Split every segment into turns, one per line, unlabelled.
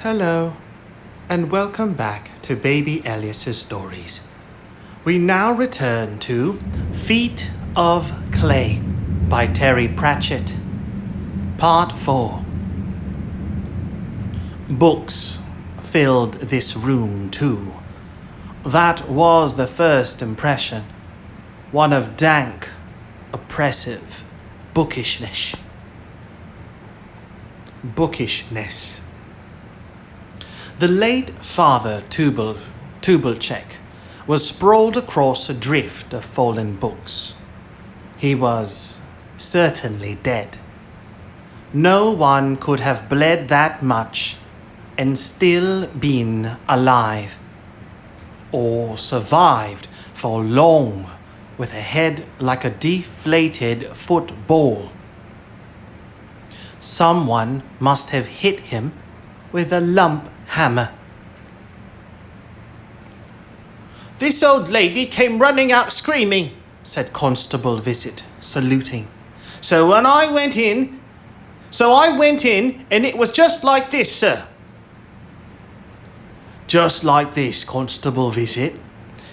Hello, and welcome back to Baby Elias's Stories. We now return to Feet of Clay by Terry Pratchett, Part 4. Books filled this room too. That was the first impression, one of dank, oppressive bookishness. The late Father Tubalcheck was sprawled across a drift of fallen books. He was certainly dead. No one could have bled that much and still been alive, or survived for long with a head like a deflated football. Someone must have hit him with a lump hammer. "This old lady came running out screaming," said Constable Visit, saluting. So I went in and it was just like this, sir." "Just like this, Constable Visit?"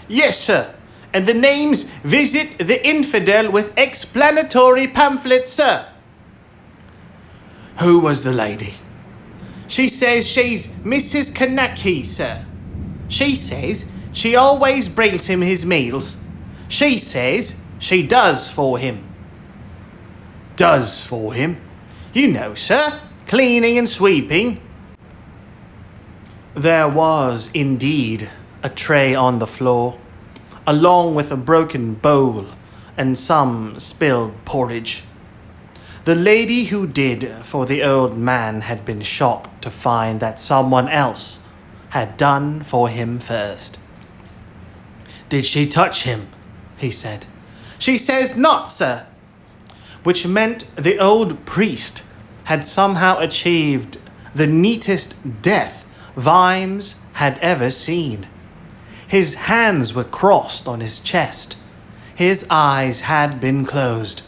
"Yes, sir. And the name's Visit the Infidel with explanatory pamphlets, sir." "Who was the lady?" "She says she's Mrs. Kanaki, sir. She says she always brings him his meals. She says she does for him." "Does for him?" "You know, sir, cleaning and sweeping." There was indeed a tray on the floor, along with a broken bowl and some spilled porridge. The lady who did for the old man had been shocked to find that someone else had done for him first. "Did she touch him?" he said. "She says not, sir." Which meant the old priest had somehow achieved the neatest death Vimes had ever seen. His hands were crossed on his chest. His eyes had been closed.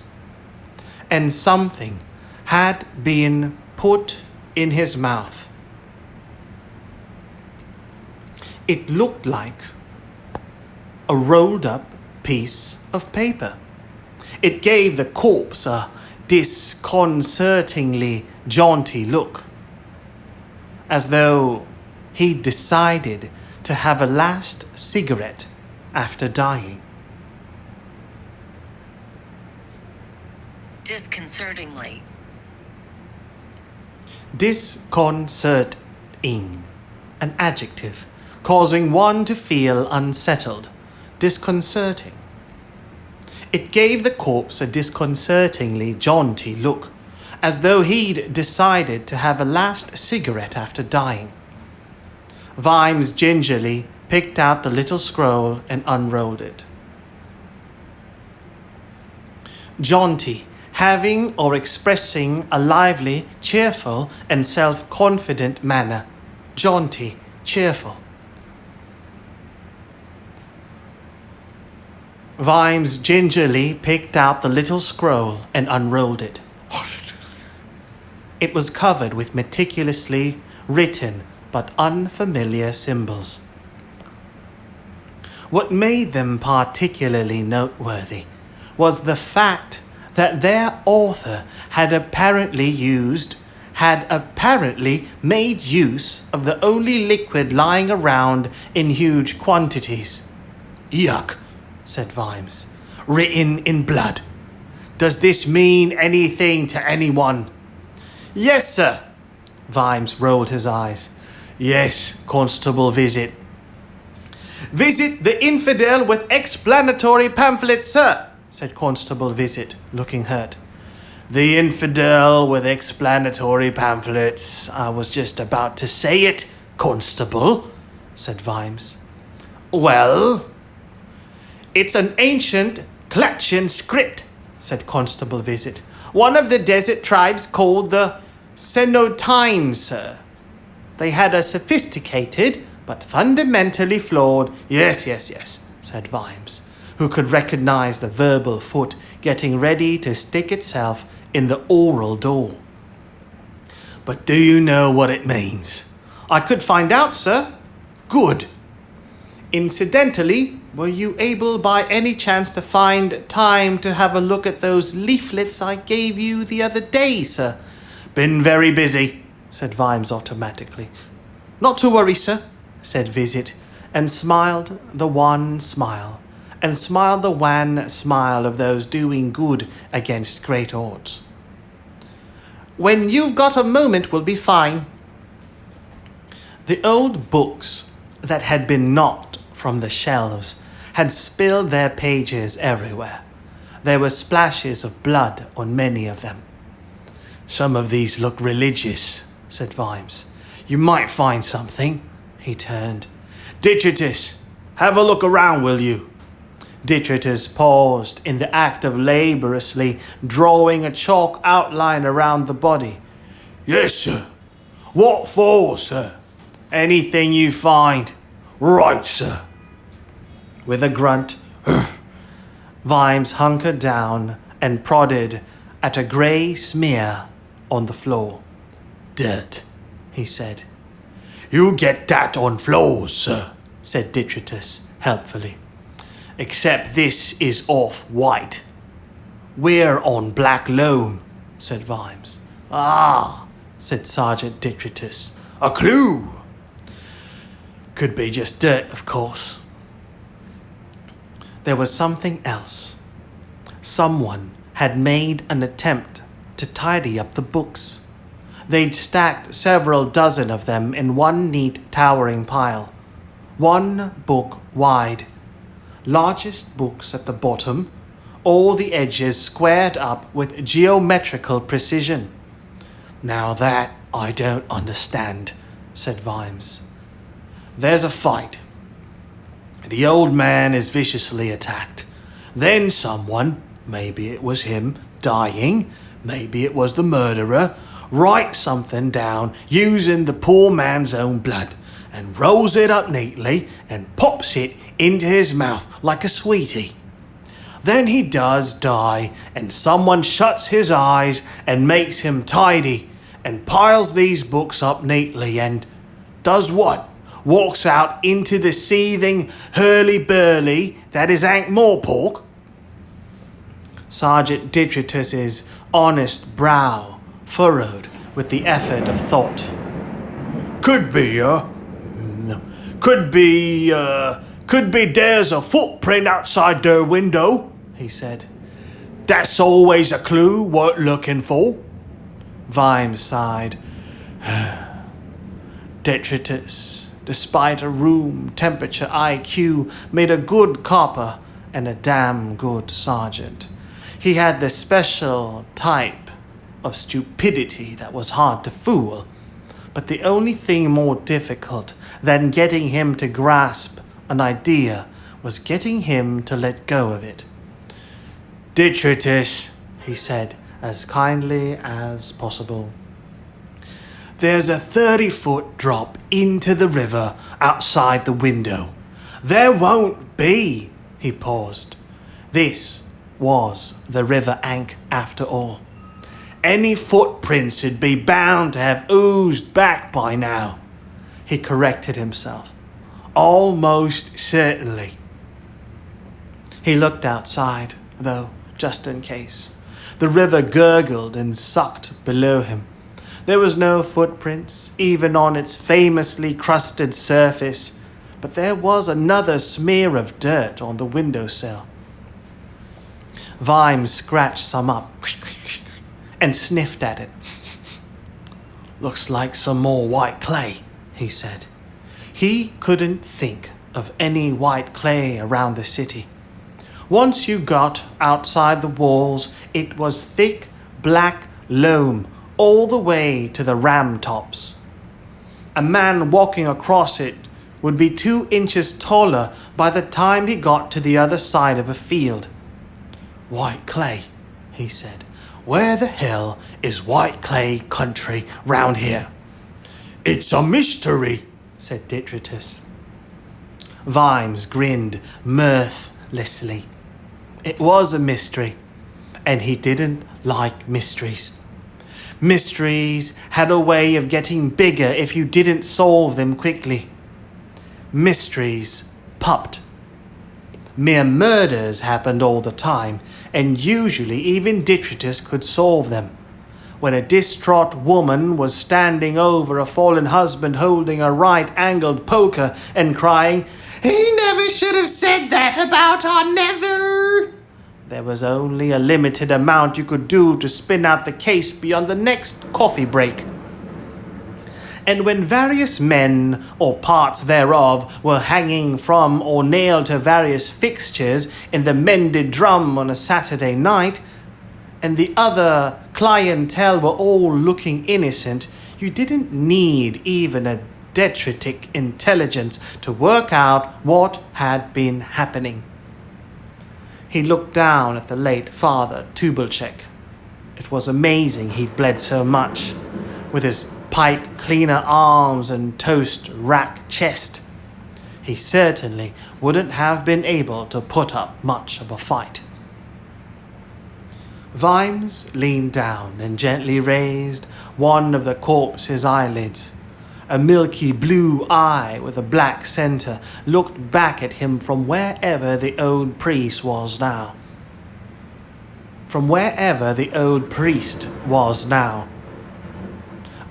And something had been put in his mouth. It looked like a rolled up piece of paper. It gave the corpse a disconcertingly jaunty look, as though he'd decided to have a last cigarette after dying.
Disconcertingly.
Disconcerting, an adjective, causing one to feel unsettled, disconcerting. It gave the corpse a disconcertingly jaunty look, as though he'd decided to have a last cigarette after dying. Vimes gingerly picked out the little scroll and unrolled it. Jaunty, having or expressing a lively, cheerful, and self-confident manner. Jaunty, cheerful. Vimes gingerly picked out the little scroll and unrolled it. It was covered with meticulously written but unfamiliar symbols. What made them particularly noteworthy was the fact that their author had apparently made use of the only liquid lying around in huge quantities. "Yuck," said Vimes. "Written in blood. Does this mean anything to anyone?" "Yes, sir." Vimes rolled his eyes. "Yes, Constable Visit." "Visit the infidel with explanatory pamphlets, sir," said Constable Visit, looking hurt. "The infidel with explanatory pamphlets. I was just about to say it, Constable," said Vimes. "Well?" "It's an ancient Klatchian script," said Constable Visit. "One of the desert tribes called the Senotines, sir. They had a sophisticated but fundamentally flawed..." Yes, said Vimes, who could recognize the verbal foot getting ready to stick itself in the oral door. "But do you know what it means? I could find out, sir. Good. Incidentally, were you able by any chance to find time to have a look at those leaflets I gave you the other day, sir? Been very busy, said Vimes automatically. Not to worry, sir, said Visit, and smiled the wan smile, and smiled the wan smile of those doing good against great odds. When you've got a moment, we'll be fine. The old books that had been knocked from the shelves had spilled their pages everywhere. There were splashes of blood on many of them. Some of these look religious, said Vimes. You might find something. He turned. Detritus, have a look around, will you? Detritus paused in the act of laboriously drawing a chalk outline around the body. Yes, sir. What for, sir? Anything you find. Right, sir. With a grunt, Vimes hunkered down and prodded at a grey smear on the floor. Dirt, he said. You get that on floors, sir, said Detritus helpfully. Except this is off-white. We're on black loam, said Vimes. Ah, said Sergeant Detritus. A clue. Could be just dirt, of course. There was something else. Someone had made an attempt to tidy up the books. They'd stacked several dozen of them in one neat towering pile, one book wide. Largest books at the bottom, all the edges squared up with geometrical precision. Now that I don't understand, said Vimes. There's a fight. The old man is viciously attacked. Then someone, maybe it was him, dying, maybe it was the murderer, writes something down using the poor man's own blood and rolls it up neatly and pops it into his mouth like a sweetie. Then he does die, and someone shuts his eyes and makes him tidy and piles these books up neatly and does what? Walks out into the seething hurly-burly that is Ankh-Morpork. Sergeant Detritus's honest brow furrowed with the effort of thought. Could be there's a footprint outside their window, he said. That's always a clue worth looking for. Vimes sighed. Detritus, despite a room temperature IQ, made a good copper and a damn good sergeant. He had the special type of stupidity that was hard to fool, but the only thing more difficult than getting him to grasp an idea was getting him to let go of it. Detritus, he said, as kindly as possible. There's a 30-foot drop into the river outside the window. There won't be, he paused. This was the River Ankh after all. Any footprints would be bound to have oozed back by now. He corrected himself. Almost certainly. He looked outside, though, just in case. The river gurgled and sucked below him. There was no footprints, even on its famously crusted surface, but there was another smear of dirt on the windowsill. Vimes scratched some up and sniffed at it. Looks like some more white clay, he said. He couldn't think of any white clay around the city. Once you got outside the walls, it was thick black loam all the way to the ram tops. A man walking across it would be 2 inches taller by the time he got to the other side of a field. White clay, he said. Where the hell is white clay country round here? It's a mystery, said Detritus. Vimes grinned mirthlessly. It was a mystery, and he didn't like mysteries. Mysteries had a way of getting bigger if you didn't solve them quickly. Mysteries pupped. Mere murders happened all the time, and usually even detritus could solve them. When a distraught woman was standing over a fallen husband holding a right-angled poker and crying, "He never should have said that about our Neville," there was only a limited amount you could do to spin out the case beyond the next coffee break. And when various men, or parts thereof, were hanging from or nailed to various fixtures in the mended drum on a Saturday night, and the other clientele were all looking innocent, you didn't need even a detritic intelligence to work out what had been happening. He looked down at the late Father Tubelchek. It was amazing he'd bled so much, with his pipe cleaner arms and toast rack chest. He certainly wouldn't have been able to put up much of a fight. Vimes leaned down and gently raised one of the corpse's eyelids. A milky blue eye with a black center looked back at him from wherever the old priest was now.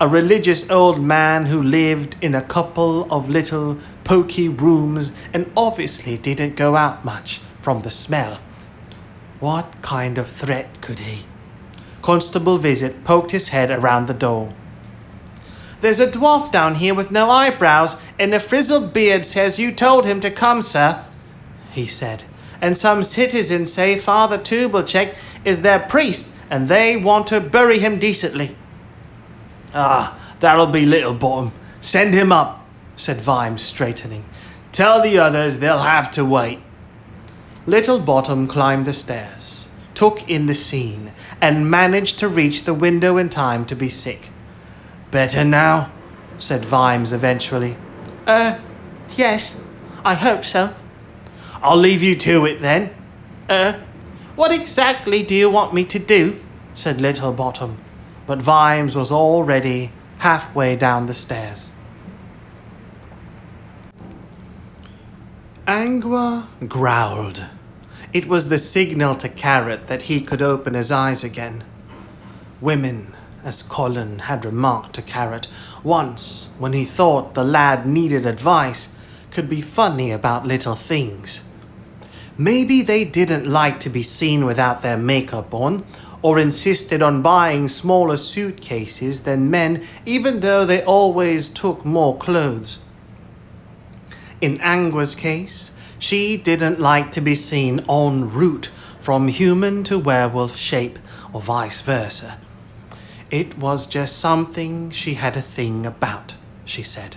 A religious old man who lived in a couple of little poky rooms and obviously didn't go out much from the smell. What kind of threat could he? Constable Visit poked his head around the door. "There's a dwarf down here with no eyebrows, and a frizzled beard says you told him to come, sir," he said. "And some citizens say Father Tubelchek is their priest, and they want to bury him decently." "Ah, that'll be Littlebottom. Send him up," said Vimes, straightening. "Tell the others they'll have to wait." Littlebottom climbed the stairs, took in the scene, and managed to reach the window in time to be sick. "Better now?" said Vimes eventually. Yes, I hope so." "I'll leave you to it then." What exactly do you want me to do?" said Littlebottom, but Vimes was already halfway down the stairs. Angua growled. It was the signal to Carrot that he could open his eyes again. Women, as Colin had remarked to Carrot once when he thought the lad needed advice, could be funny about little things. Maybe they didn't like to be seen without their makeup on, or insisted on buying smaller suitcases than men, even though they always took more clothes. In Angua's case, she didn't like to be seen en route from human to werewolf shape, or vice versa. It was just something she had a thing about, she said.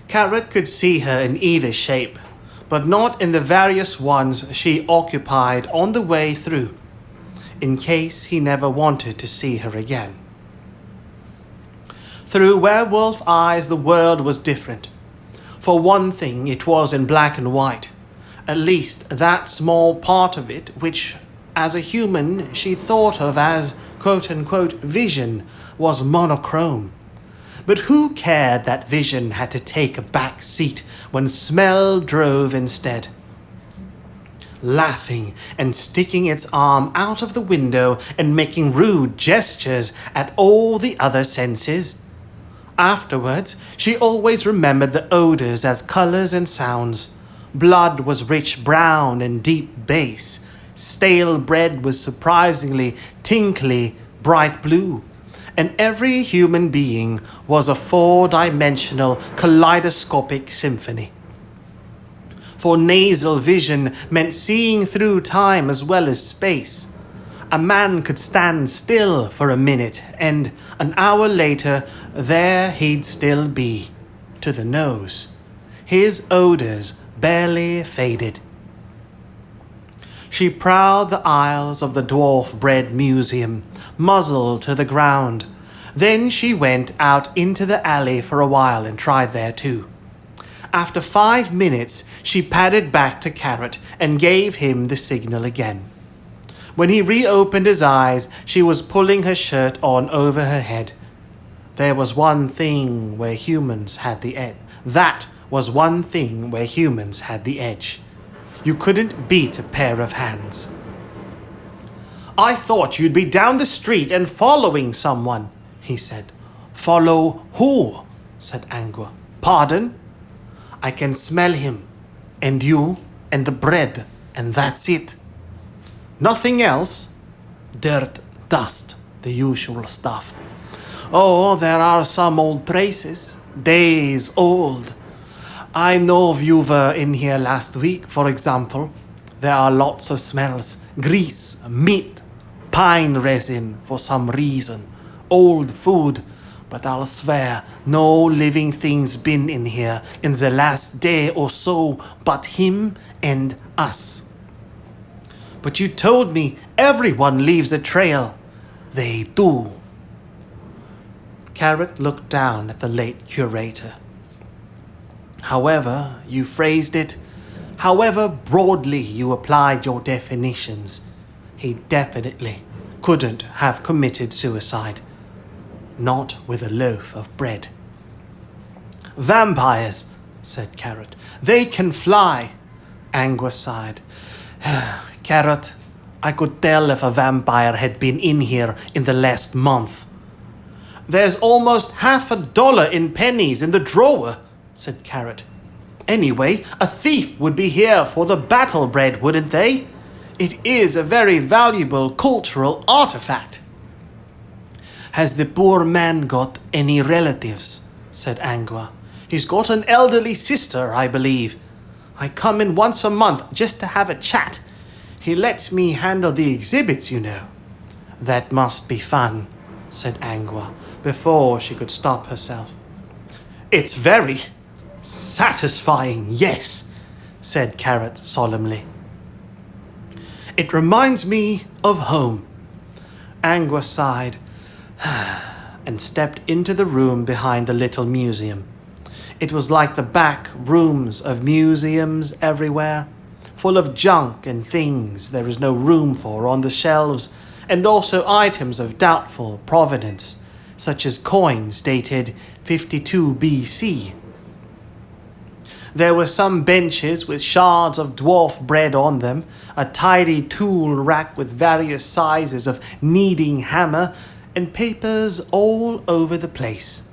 Carrot could see her in either shape, but not in the various ones she occupied on the way through, in case he never wanted to see her again. Through werewolf eyes, the world was different. For one thing, it was in black and white, at least that small part of it which, as a human, she thought of as quote-unquote vision was monochrome. But who cared that vision had to take a back seat when smell drove instead? Laughing and sticking its arm out of the window and making rude gestures at all the other senses. Afterwards, she always remembered the odors as colors and sounds. Blood was rich brown and deep bass. Stale bread was surprisingly tinkly bright blue. And every human being was a four-dimensional kaleidoscopic symphony. For nasal vision meant seeing through time as well as space. A man could stand still for a minute, and an hour later, there he'd still be, to the nose. His odors barely faded. She prowled the aisles of the Dwarf Bread Museum, muzzle to the ground. Then she went out into the alley for a while and tried there too. After 5 minutes, she padded back to Carrot and gave him the signal again. When he reopened his eyes, she was pulling her shirt on over her head. There was one thing where humans had the edge. That was one thing where humans had the edge. You couldn't beat a pair of hands. I thought you'd be down the street and following someone, he said. Follow who? Said Angua. Pardon? I can smell him, and you, and the bread, and that's it. Nothing else? Dirt, dust, the usual stuff. Oh, there are some old traces, days old. I know you were in here last week, for example. There are lots of smells, grease, meat, pine resin for some reason, old food. But I'll swear, no living thing's been in here in the last day or so but him and us. But you told me everyone leaves a trail. They do. Carrot looked down at the late curator. However you phrased it, however broadly you applied your definitions, he definitely couldn't have committed suicide. Not with a loaf of bread. Vampires, said Carrot. They can fly. Angua sighed. Carrot, I could tell if a vampire had been in here in the last month. There's almost $50 in pennies in the drawer, said Carrot. Anyway, a thief would be here for the battle bread, wouldn't they? It is a very valuable cultural artifact. Has the poor man got any relatives? Said Angua. He's got an elderly sister, I believe. I come in once a month just to have a chat. He lets me handle the exhibits, you know. That must be fun, said Angua, before she could stop herself. It's very satisfying, yes, said Carrot solemnly. It reminds me of home. Angua sighed and stepped into the room behind the little museum. It was like the back rooms of museums everywhere, full of junk and things there is no room for on the shelves, and also items of doubtful provenance, such as coins dated 52 BC. There were some benches with shards of dwarf bread on them, a tidy tool rack with various sizes of kneading hammer, and papers all over the place.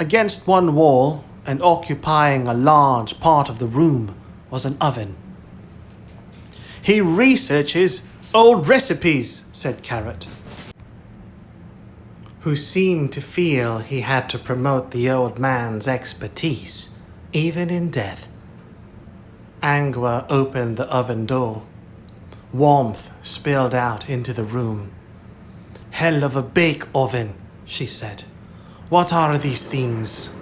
Against one wall, and occupying a large part of the room, was an oven. He researches old recipes, said Carrot, who seemed to feel he had to promote the old man's expertise, even in death. Angua opened the oven door. Warmth spilled out into the room. Hell of a bake oven, she said. What are these things?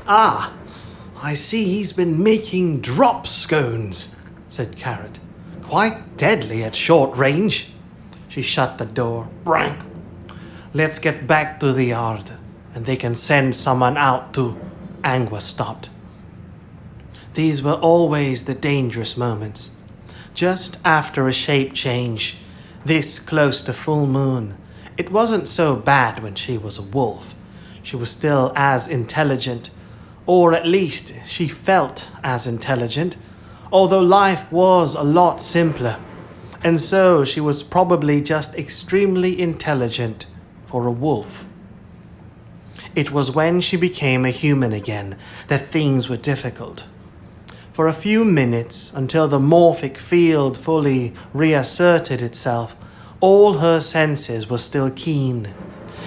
Ah, I see he's been making drop scones, said Carrot. Quite deadly at short range. She shut the door. Brank. Let's get back to the yard, and they can send someone out to... Angua stopped. These were always the dangerous moments. Just after a shape change, this close to full moon, it wasn't so bad when she was a wolf. She was still as intelligent, or at least she felt as intelligent, although life was a lot simpler, and so she was probably just extremely intelligent for a wolf. It was when she became a human again that things were difficult. For a few minutes, until the morphic field fully reasserted itself, all her senses were still keen.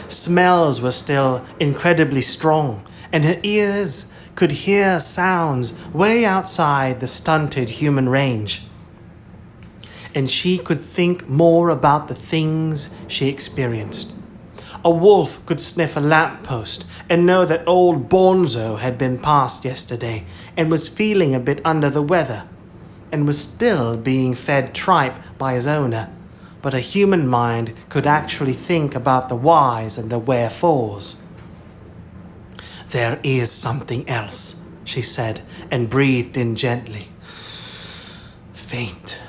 Smells were still incredibly strong, and her ears could hear sounds way outside the stunted human range. And she could think more about the things she experienced. A wolf could sniff a lamppost and know that old Bonzo had been passed yesterday and was feeling a bit under the weather and was still being fed tripe by his owner. But a human mind could actually think about the whys and the wherefores. There is something else, she said, and breathed in gently. Faint,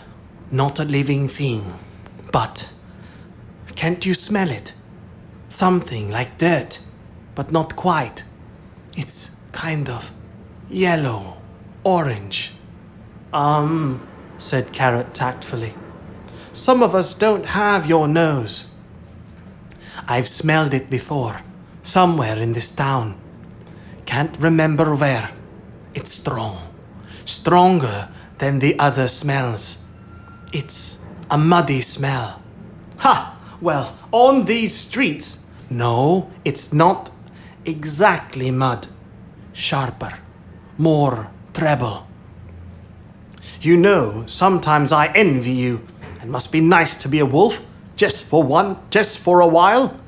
Not a living thing, but can't you smell it? Something like dirt, but not quite. It's kind of yellow, orange. Said Carrot tactfully. Some of us don't have your nose. I've smelled it before, somewhere in this town. Can't remember where. It's strong. Stronger than the other smells. It's a muddy smell. Ha! Well, on these streets. No, it's not exactly mud. Sharper. More treble. You know, sometimes I envy you. It must be nice to be a wolf. Just for a while.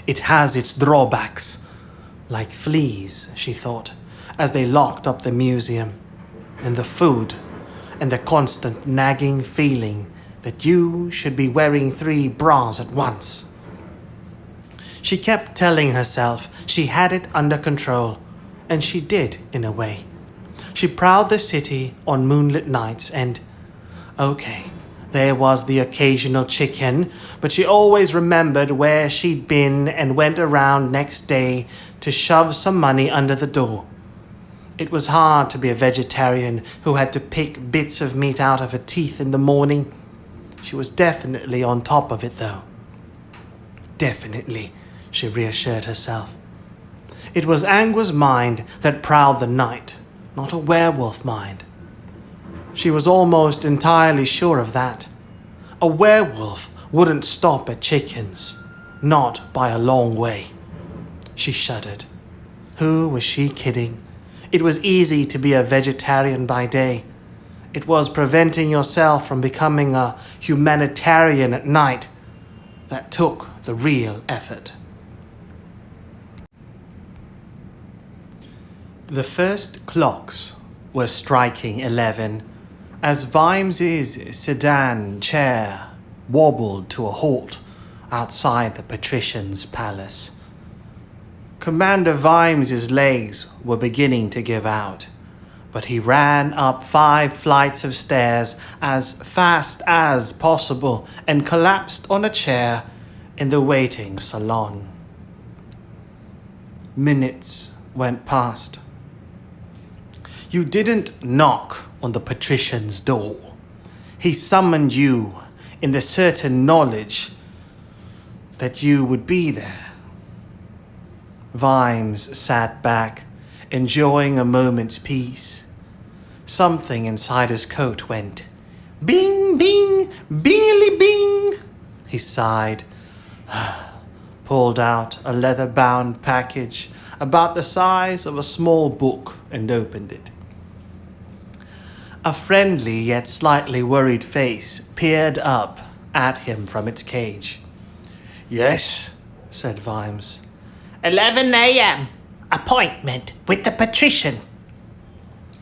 It has its drawbacks. Like fleas, she thought, as they locked up the museum. And the food. And the constant nagging feeling that you should be wearing 3 bras at once. She kept telling herself she had it under control, and she did in a way. She prowled the city on moonlit nights and, okay, there was the occasional chicken, but she always remembered where she'd been and went around next day to shove some money under the door. It was hard to be a vegetarian who had to pick bits of meat out of her teeth in the morning. She was definitely on top of it, though. Definitely, she reassured herself. It was Angua's mind that prowled the night, not a werewolf mind. She was almost entirely sure of that. A werewolf wouldn't stop at chickens, not by a long way. She shuddered. Who was she kidding? It was easy to be a vegetarian by day. It was preventing yourself from becoming a humanitarian at night that took the real effort. The first clocks were striking 11 as Vimes's sedan chair wobbled to a halt outside the Patrician's palace. Commander Vimes's legs were beginning to give out, but he ran up 5 flights of stairs as fast as possible and collapsed on a chair in the waiting salon. Minutes went past. You didn't knock on the Patrician's door. He summoned you in the certain knowledge that you would be there. Vimes sat back, enjoying a moment's peace. Something inside his coat went, bing, bing, bingily bing. He sighed, pulled out a leather-bound package about the size of a small book and opened it. A friendly yet slightly worried face peered up at him from its cage. Yes, said Vimes. 11 a.m. Appointment with the Patrician.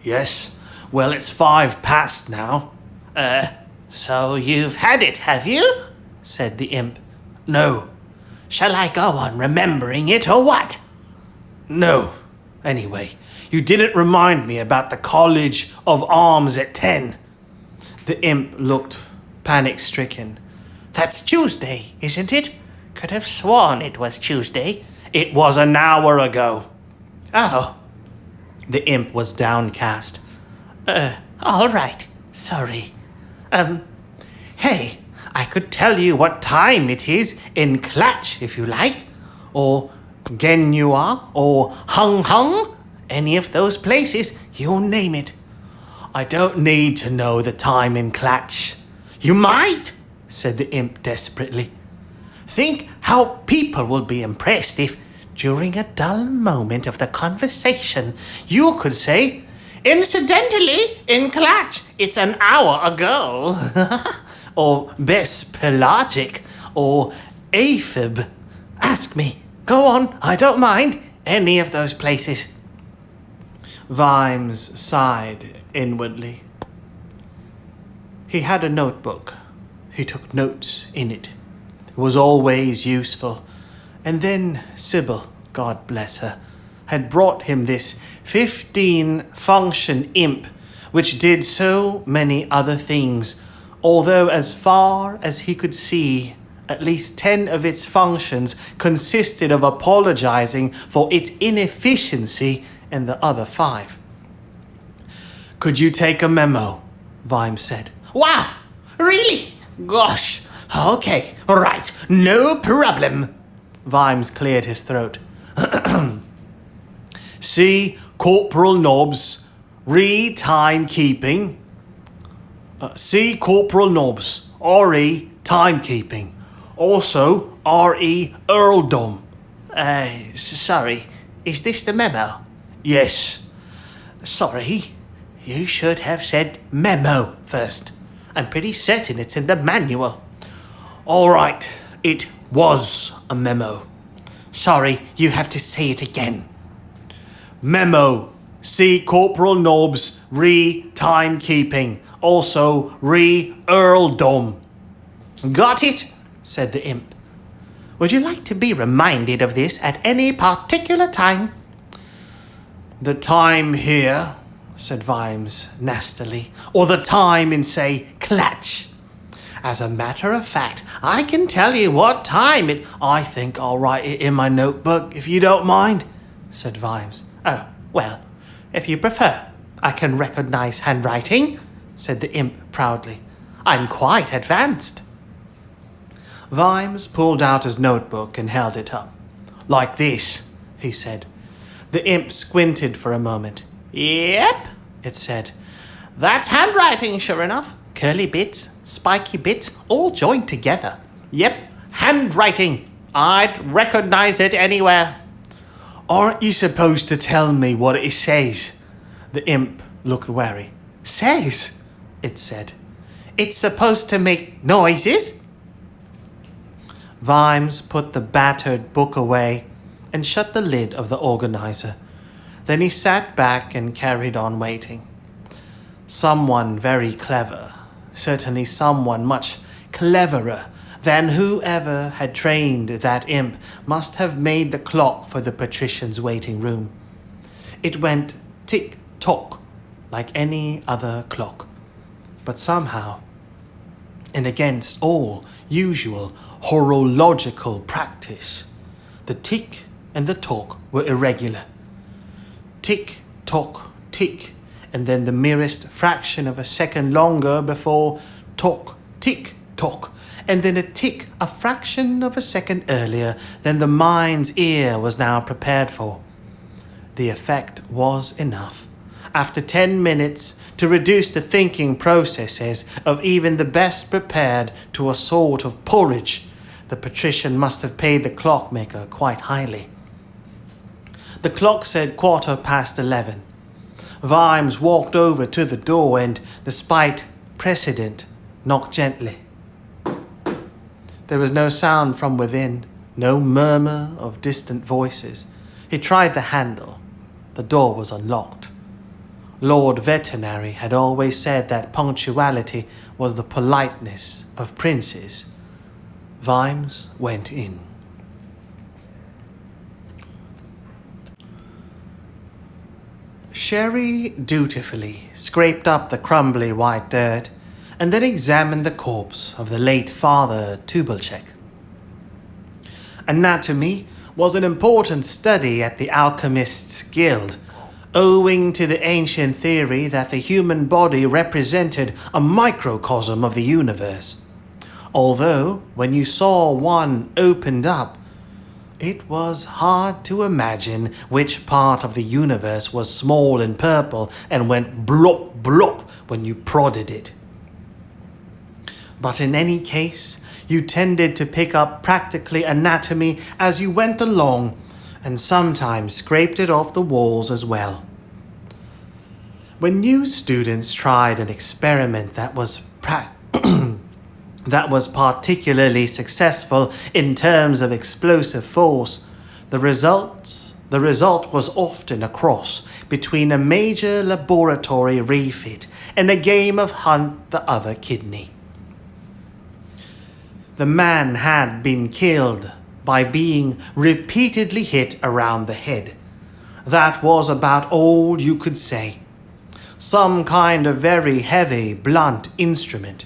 Yes, well, it's 5 past now. So you've had it, have you? Said the imp. No. Shall I go on remembering it or what? No. Anyway, you didn't remind me about the College of Arms at 10. The imp looked panic-stricken. That's Tuesday, isn't it? Could have sworn it was Tuesday. It was an hour ago. Oh. The imp was downcast. All right. Sorry. Hey, I could tell you what time it is in Clutch, if you like. Or Genua, or Hung Hung. Any of those places, you name it. I don't need to know the time in Clutch. You might, said the imp desperately. Think how people would be impressed if, during a dull moment of the conversation, you could say, incidentally, in Clutch, it's an hour ago. Or Bess Pelagic, or Aphib. Ask me. Go on, I don't mind. Any of those places. Vimes sighed inwardly. He had a notebook. He took notes in it. It was always useful. And then Sybil, God bless her, had brought him this 15-function imp, which did so many other things, although as far as he could see, at least 10 of its functions consisted of apologizing for its inefficiency in the other 5. "Could you take a memo?" Vimes said.
"Wow, really? Gosh, okay, right, no problem."
Vimes cleared his throat. "See Corporal Nobbs, re-timekeeping. See Corporal Nobbs, RE timekeeping. Also RE earldom."
Sorry, is this the memo?
"Yes."
Sorry, you should have said memo first. I'm pretty certain it's in the manual.
"All right, it was a memo."
Sorry, you have to say it again.
"Memo. See Corporal Nobbs, re-timekeeping. Also re-earldom."
"Got it," said the imp. "Would you like to be reminded of this at any particular time?"
"The time here," said Vimes nastily, "or the time in, say, Clatch?"
"As a matter of fact, I can tell you what time it..."
"I think I'll write it in my notebook, if you don't mind," said Vimes.
"Oh, well, if you prefer. I can recognize handwriting," said the imp proudly. "I'm quite advanced."
Vimes pulled out his notebook and held it up. "Like this," he said. The imp squinted for a moment.
"Yep," it said. "That's handwriting, sure enough. Curly bits, spiky bits, all joined together. Yep, handwriting. I'd recognize it anywhere."
"Aren't you supposed to tell me what it says?" The imp looked wary.
"Says," it said. "It's supposed to make noises?"
Vimes put the battered book away and shut the lid of the organizer. Then he sat back and carried on waiting. Someone very clever, certainly someone much cleverer than whoever had trained that imp, must have made the clock for the Patrician's waiting room. It went tick-tock like any other clock, but somehow, and against all usual horological practice, the tick and the tock were irregular. Tick, tock, tick, and then the merest fraction of a second longer before tock, tick, tock, and then a tick a fraction of a second earlier than the mind's ear was now prepared for. The effect was enough, after 10 minutes, to reduce the thinking processes of even the best prepared to a sort of porridge. The Patrician must have paid the clockmaker quite highly. The clock said 11:15. Vimes walked over to the door and, despite precedent, knocked gently. There was no sound from within, no murmur of distant voices. He tried the handle. The door was unlocked. Lord Vetinari had always said that punctuality was the politeness of princes. Vimes went in. Sherry dutifully scraped up the crumbly white dirt and then examined the corpse of the late Father Tubalchek. Anatomy was an important study at the Alchemists' Guild, owing to the ancient theory that the human body represented a microcosm of the universe. Although, when you saw one opened up, it was hard to imagine which part of the universe was small and purple and went blop blop when you prodded it. But in any case, you tended to pick up practically anatomy as you went along, and sometimes scraped it off the walls as well. When new students tried an experiment that was particularly successful in terms of explosive force, the result was often a cross between a major laboratory refit and a game of hunt the other kidney. The man had been killed by being repeatedly hit around the head. That was about all you could say. Some kind of very heavy, blunt instrument.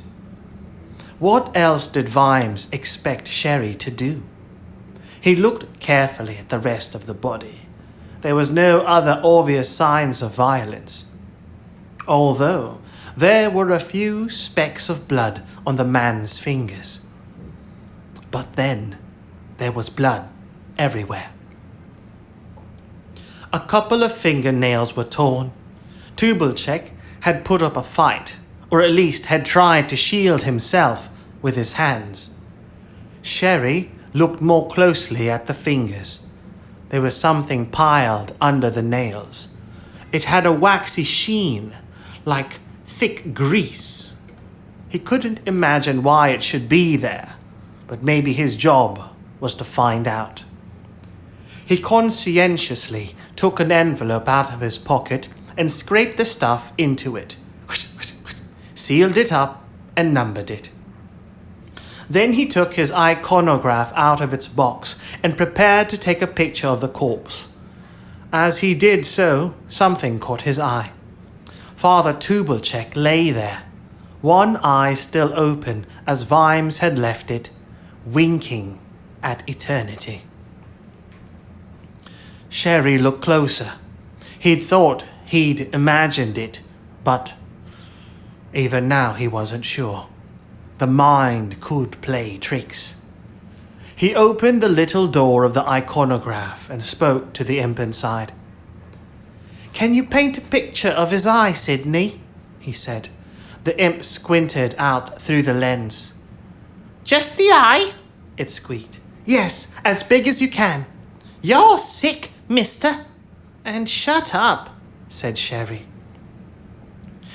What else did Vimes expect Cheery to do? He looked carefully at the rest of the body. There was no other obvious signs of violence, although there were a few specks of blood on the man's fingers. But then there was blood everywhere. A couple of fingernails were torn. Tubelchek had put up a fight, or at least had tried to shield himself with his hands. Cheery looked more closely at the fingers. There was something piled under the nails. It had a waxy sheen, like thick grease. He couldn't imagine why it should be there, but maybe his job was to find out. He conscientiously took an envelope out of his pocket and scraped the stuff into it, sealed it up, and numbered it. Then he took his iconograph out of its box and prepared to take a picture of the corpse. As he did so, something caught his eye. Father Tubelchek lay there, one eye still open as Vimes had left it, winking at eternity. Cheery looked closer. He'd thought he'd imagined it, but even now he wasn't sure. The mind could play tricks. He opened the little door of the iconograph and spoke to the imp inside. "Can you paint a picture of his eye, Sydney?" he said. The imp squinted out through the lens. "Just the eye?" it squeaked. "Yes, as big as you can." "You're sick, mister." "And shut up," said Cheery.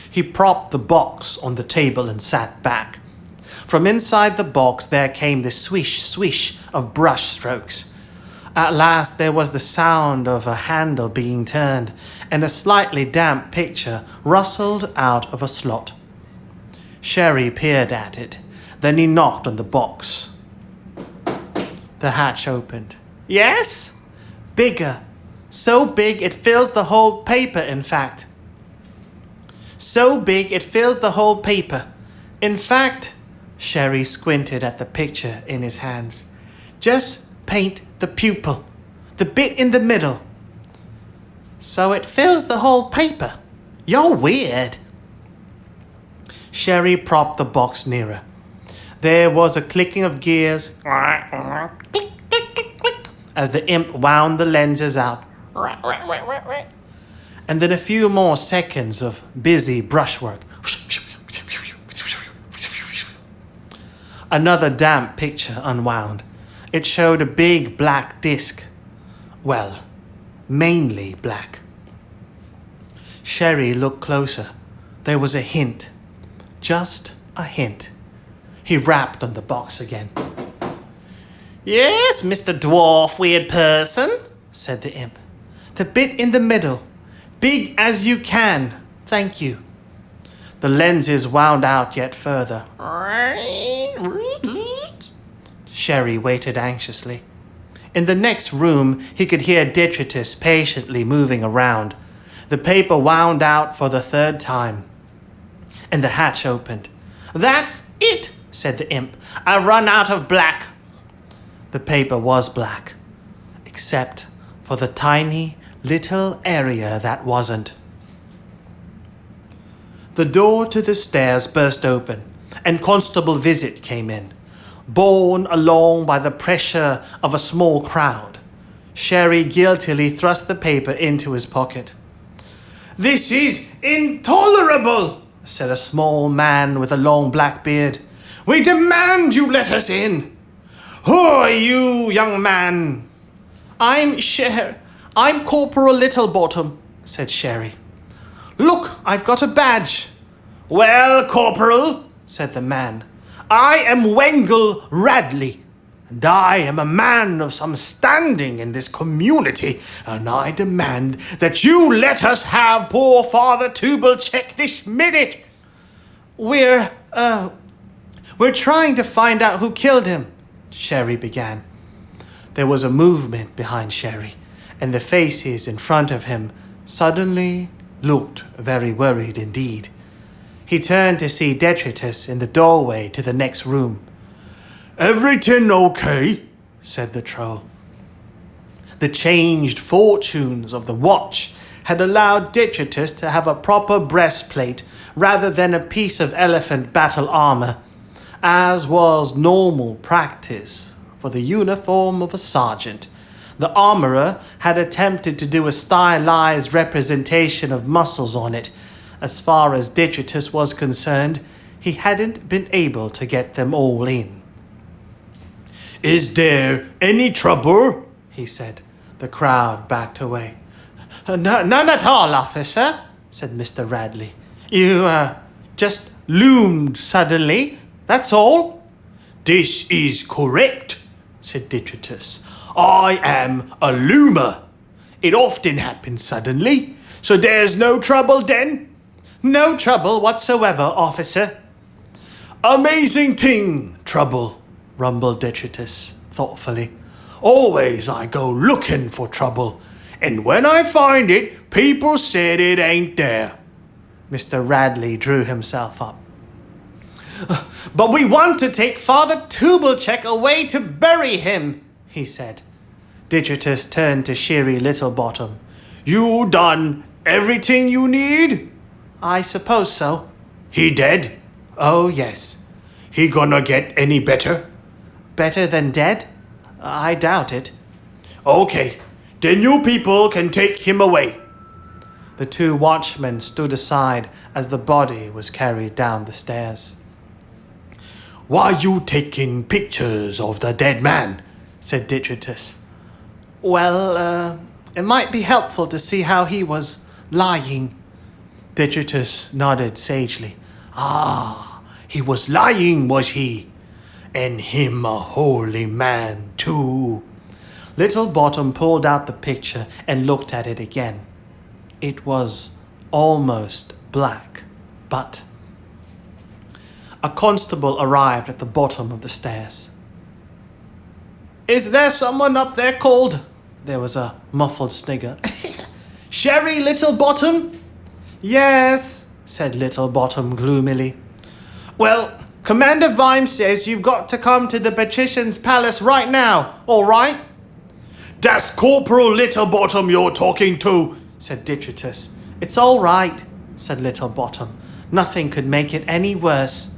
He propped the box on the table and sat back. From inside the box there came the swish, swish of brush strokes. At last there was the sound of a handle being turned, and a slightly damp picture rustled out of a slot. Cheery peered at it. Then he knocked on the box. The hatch opened. "Yes?" "Bigger. So big it fills the whole paper, in fact." "So big it fills the whole paper. In fact," Cheery squinted at the picture in his hands, "just paint the pupil, the bit in the middle." "So it fills the whole paper. You're weird." Cheery propped the box nearer. There was a clicking of gears as the imp wound the lenses out, and then a few more seconds of busy brushwork. Another damp picture unwound. It showed a big black disc. Well, mainly black. Cheery looked closer. There was a hint. Just a hint. He rapped on the box again. "Yes, Mr. Dwarf Weird Person," said the imp. "The bit in the middle. Big as you can. Thank you." The lenses wound out yet further. Cheery waited anxiously. In the next room, he could hear Detritus patiently moving around. The paper wound out for the third time, and the hatch opened. "That's it," said the imp. "I run out of black." The paper was black, except for the tiny little area that wasn't. The door to the stairs burst open, and Constable Visit came in, borne along by the pressure of a small crowd. Cheery guiltily thrust the paper into his pocket. "This is intolerable," said a small man with a long black beard. "We demand you let us in." "Who are you, young man?" I'm Corporal Littlebottom," said Cheery. "Look, I've got a badge." "Well, Corporal," said the man, "I am Wengel Radley, and I am a man of some standing in this community, and I demand that you let us have poor Father Tubelchek this minute." We're trying to find out who killed him," Cheery began. There was a movement behind Cheery, and the faces in front of him suddenly looked very worried indeed. He turned to see Detritus in the doorway to the next room. "Everything okay?" said the troll. The changed fortunes of the watch had allowed Detritus to have a proper breastplate rather than a piece of elephant battle armor, as was normal practice for the uniform of a sergeant. The armorer had attempted to do a stylized representation of muscles on it. As far as Detritus was concerned, he hadn't been able to get them all in. "Is there any trouble?" he said. The crowd backed away. "None at all, officer," said Mr. Radley. "You, just loomed suddenly, that's all." "This is correct," said Detritus. "I am a loomer. It often happens suddenly, so there's no trouble then?" "No trouble whatsoever, officer." "Amazing thing, trouble," rumbled Detritus thoughtfully. "Always I go looking for trouble, and when I find it, people said it ain't there." Mr. Radley drew himself up. "But we want to take Father Tubalcheck away to bury him," he said. Detritus turned to Cheery Littlebottom. "You done everything you need?" "I suppose so." "He dead?" "Oh, yes." "He gonna get any better?" "Better than dead? I doubt it." "Okay, then you people can take him away." The two watchmen stood aside as the body was carried down the stairs. "Why you taking pictures of the dead man?" said Detritus. "Well, it might be helpful to see how he was lying." Detritus nodded sagely. "Ah, he was lying, was he? And him a holy man, too." Littlebottom pulled out the picture and looked at it again. It was almost black, but... A constable arrived at the bottom of the stairs. "Is there someone up there called..." There was a muffled snigger. "Cheery Littlebottom?" "Yes," said Littlebottom gloomily. "Well, Commander Vimes says you've got to come to the Patrician's palace right now, all right?" "That's Corporal Littlebottom you're talking to," said Detritus. "It's all right," said Littlebottom. Nothing could make it any worse.